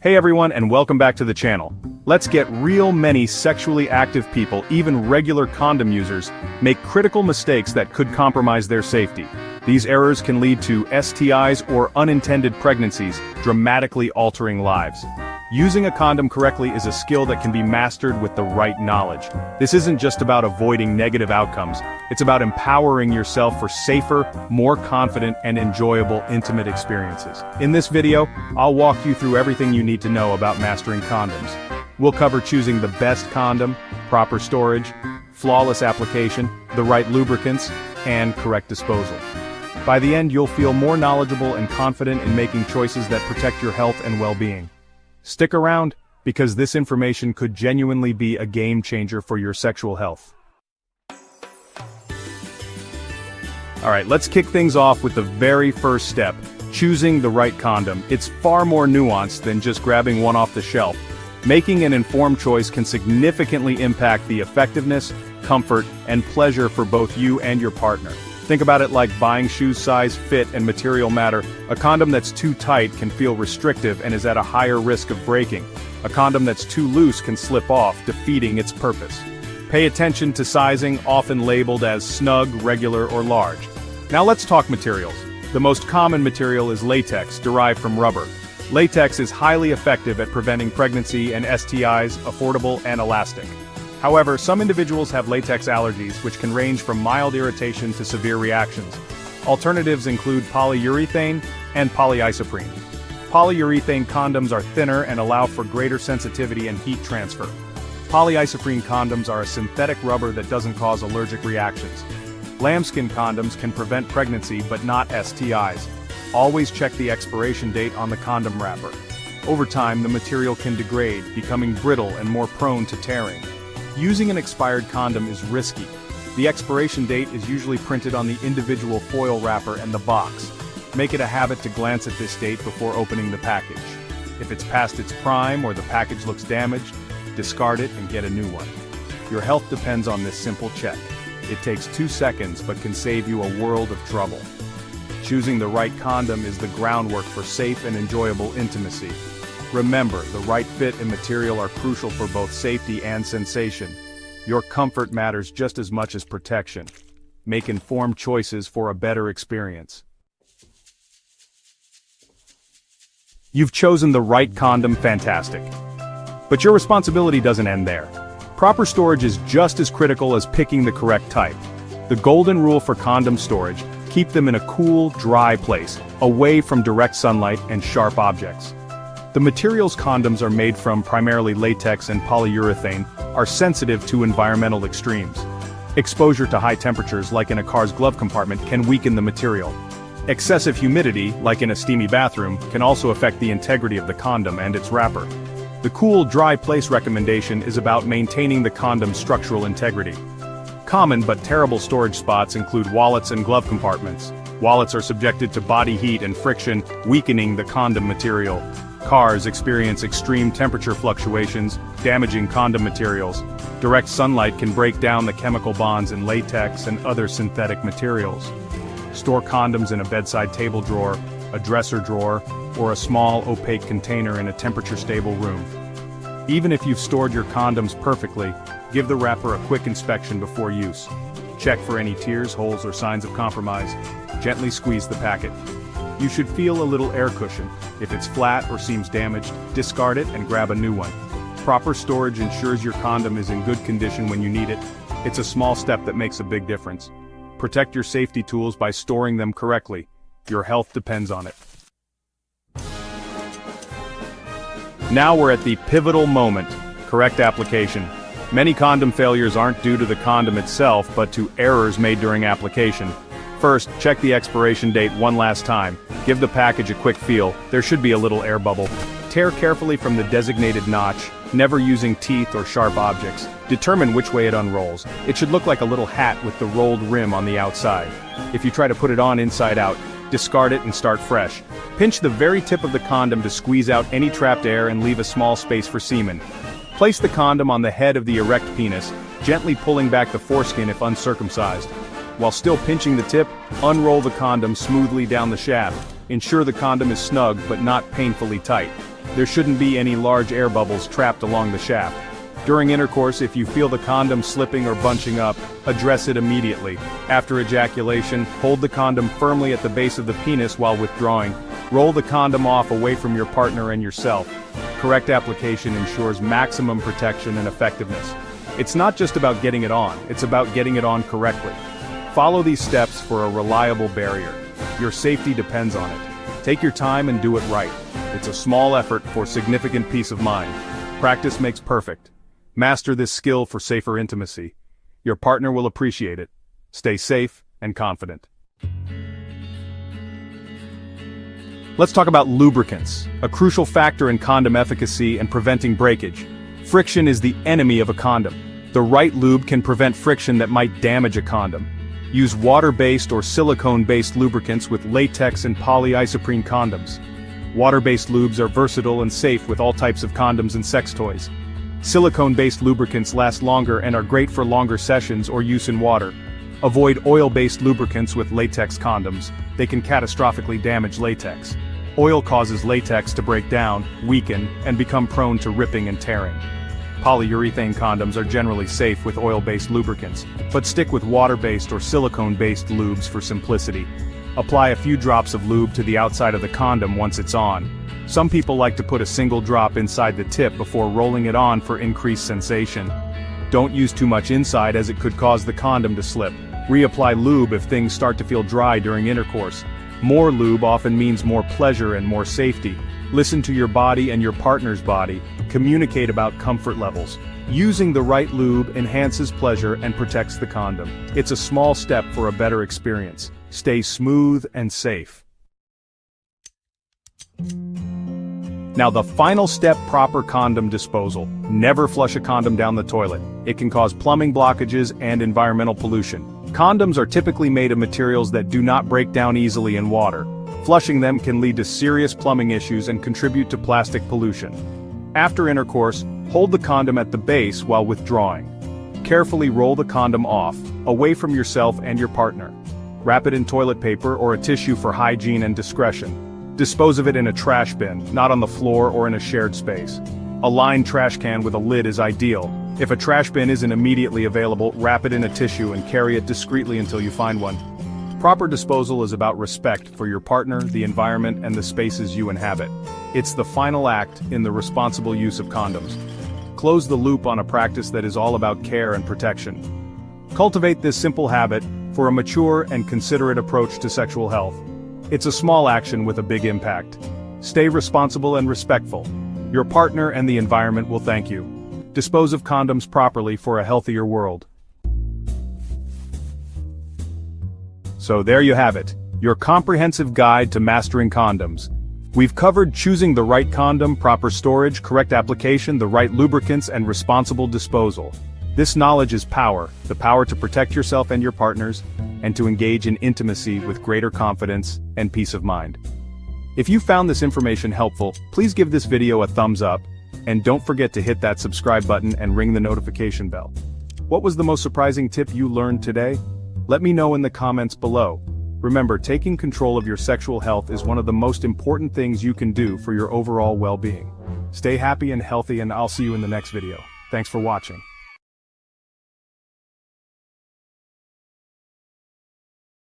Hey everyone, and welcome back to the channel. Let's get real. Many sexually active people, even regular condom users, make critical mistakes that could compromise their safety. These errors can lead to STIs or unintended pregnancies, dramatically altering lives. Using a condom correctly is a skill that can be mastered with the right knowledge. This isn't just about avoiding negative outcomes, it's about empowering yourself for safer, more confident, and enjoyable intimate experiences. In this video, I'll walk you through everything you need to know about mastering condoms. We'll cover choosing the best condom, proper storage, flawless application, the right lubricants, and correct disposal. By the end, you'll feel more knowledgeable and confident in making choices that protect your health and well-being. Stick around, because this information could genuinely be a game changer for your sexual health. Alright, let's kick things off with the very first step, choosing the right condom. It's far more nuanced than just grabbing one off the shelf. Making an informed choice can significantly impact the effectiveness, comfort, and pleasure for both you and your partner. Think about it like buying shoes. Size, fit, and material matter. A condom that's too tight can feel restrictive and is at a higher risk of breaking. A condom that's too loose can slip off, defeating its purpose. Pay attention to sizing, often labeled as snug, regular, or large. Now let's talk materials. The most common material is latex, derived from rubber. Latex is highly effective at preventing pregnancy and STIs, affordable and elastic. However, some individuals have latex allergies, which can range from mild irritation to severe reactions. Alternatives include polyurethane and polyisoprene. Polyurethane condoms are thinner and allow for greater sensitivity and heat transfer. Polyisoprene condoms are a synthetic rubber that doesn't cause allergic reactions. Lambskin condoms can prevent pregnancy but not STIs. Always check the expiration date on the condom wrapper. Over time, the material can degrade, becoming brittle and more prone to tearing. Using an expired condom is risky. The expiration date is usually printed on the individual foil wrapper and the box. Make it a habit to glance at this date before opening the package. If it's past its prime or the package looks damaged, discard it and get a new one. Your health depends on this simple check. It takes 2 seconds but can save you a world of trouble. Choosing the right condom is the groundwork for safe and enjoyable intimacy. Remember, the right fit and material are crucial for both safety and sensation. Your comfort matters just as much as protection. Make informed choices for a better experience. You've chosen the right condom, fantastic. But your responsibility doesn't end there. Proper storage is just as critical as picking the correct type. The golden rule for condom storage: keep them in a cool, dry place, away from direct sunlight and sharp objects. The materials condoms are made from, primarily latex and polyurethane, are sensitive to environmental extremes. Exposure to high temperatures, like in a car's glove compartment, can weaken the material. Excessive humidity, like in a steamy bathroom, can also affect the integrity of the condom and its wrapper. The cool, dry place recommendation is about maintaining the condom's structural integrity. Common but terrible storage spots include wallets and glove compartments. Wallets are subjected to body heat and friction, weakening the condom material. Cars experience extreme temperature fluctuations, damaging condom materials. Direct sunlight can break down the chemical bonds in latex and other synthetic materials. Store condoms in a bedside table drawer, a dresser drawer, or a small, opaque container in a temperature-stable room. Even if you've stored your condoms perfectly, give the wrapper a quick inspection before use. Check for any tears, holes, or signs of compromise. Gently squeeze the packet. You should feel a little air cushion. If it's flat or seems damaged, discard it and grab a new one. Proper storage ensures your condom is in good condition when you need it. It's a small step that makes a big difference. Protect your safety tools by storing them correctly. Your health depends on it. Now we're at the pivotal moment: correct application. Many condom failures aren't due to the condom itself, but to errors made during application. First, check the expiration date one last time. Give the package a quick feel. There should be a little air bubble. Tear carefully from the designated notch, never using teeth or sharp objects. Determine which way it unrolls. It should look like a little hat with the rolled rim on the outside. If you try to put it on inside out, discard it and start fresh. Pinch the very tip of the condom to squeeze out any trapped air and leave a small space for semen. Place the condom on the head of the erect penis, gently pulling back the foreskin if uncircumcised. While still pinching the tip, unroll the condom smoothly down the shaft. Ensure the condom is snug but not painfully tight. There shouldn't be any large air bubbles trapped along the shaft. During intercourse, if you feel the condom slipping or bunching up, address it immediately. After ejaculation, hold the condom firmly at the base of the penis while withdrawing. Roll the condom off away from your partner and yourself. Correct application ensures maximum protection and effectiveness. It's not just about getting it on, it's about getting it on correctly. Follow these steps for a reliable barrier. Your safety depends on it. Take your time and do it right. It's a small effort for significant peace of mind. Practice makes perfect. Master this skill for safer intimacy. Your partner will appreciate it. Stay safe and confident. Let's talk about lubricants, a crucial factor in condom efficacy and preventing breakage. Friction is the enemy of a condom. The right lube can prevent friction that might damage a condom. Use water-based or silicone-based lubricants with latex and polyisoprene condoms. Water-based lubes are versatile and safe with all types of condoms and sex toys. Silicone-based lubricants last longer and are great for longer sessions or use in water. Avoid oil-based lubricants with latex condoms. They can catastrophically damage latex. Oil causes latex to break down, weaken, and become prone to ripping and tearing. Polyurethane condoms are generally safe with oil-based lubricants, but stick with water-based or silicone-based lubes for simplicity. Apply a few drops of lube to the outside of the condom once it's on. Some people like to put a single drop inside the tip before rolling it on for increased sensation. Don't use too much inside as it could cause the condom to slip. Reapply lube if things start to feel dry during intercourse. More lube often means more pleasure and more safety. Listen to your body and your partner's body. Communicate about comfort levels. Using the right lube enhances pleasure and protects the condom. It's a small step for a better experience. Stay smooth and safe. Now the final step, proper condom disposal. Never flush a condom down the toilet. It can cause plumbing blockages and environmental pollution. Condoms are typically made of materials that do not break down easily in water. Flushing them can lead to serious plumbing issues and contribute to plastic pollution. After intercourse, hold the condom at the base while withdrawing. Carefully roll the condom off, away from yourself and your partner. Wrap it in toilet paper or a tissue for hygiene and discretion. Dispose of it in a trash bin, not on the floor or in a shared space. A lined trash can with a lid is ideal. If a trash bin isn't immediately available, wrap it in a tissue and carry it discreetly until you find one. Proper disposal is about respect for your partner, the environment, and the spaces you inhabit. It's the final act in the responsible use of condoms. Close the loop on a practice that is all about care and protection. Cultivate this simple habit for a mature and considerate approach to sexual health. It's a small action with a big impact. Stay responsible and respectful. Your partner and the environment will thank you. Dispose of condoms properly for a healthier world. So there you have it, your comprehensive guide to mastering condoms. We've covered choosing the right condom, proper storage, correct application, the right lubricants, and responsible disposal. This knowledge is power, the power to protect yourself and your partners, and to engage in intimacy with greater confidence and peace of mind. If you found this information helpful, please give this video a thumbs up, and don't forget to hit that subscribe button and ring the notification bell. What was the most surprising tip you learned today? Let me know in the comments below. Remember, taking control of your sexual health is one of the most important things you can do for your overall well-being. Stay happy and healthy, and I'll see you in the next video. Thanks for watching.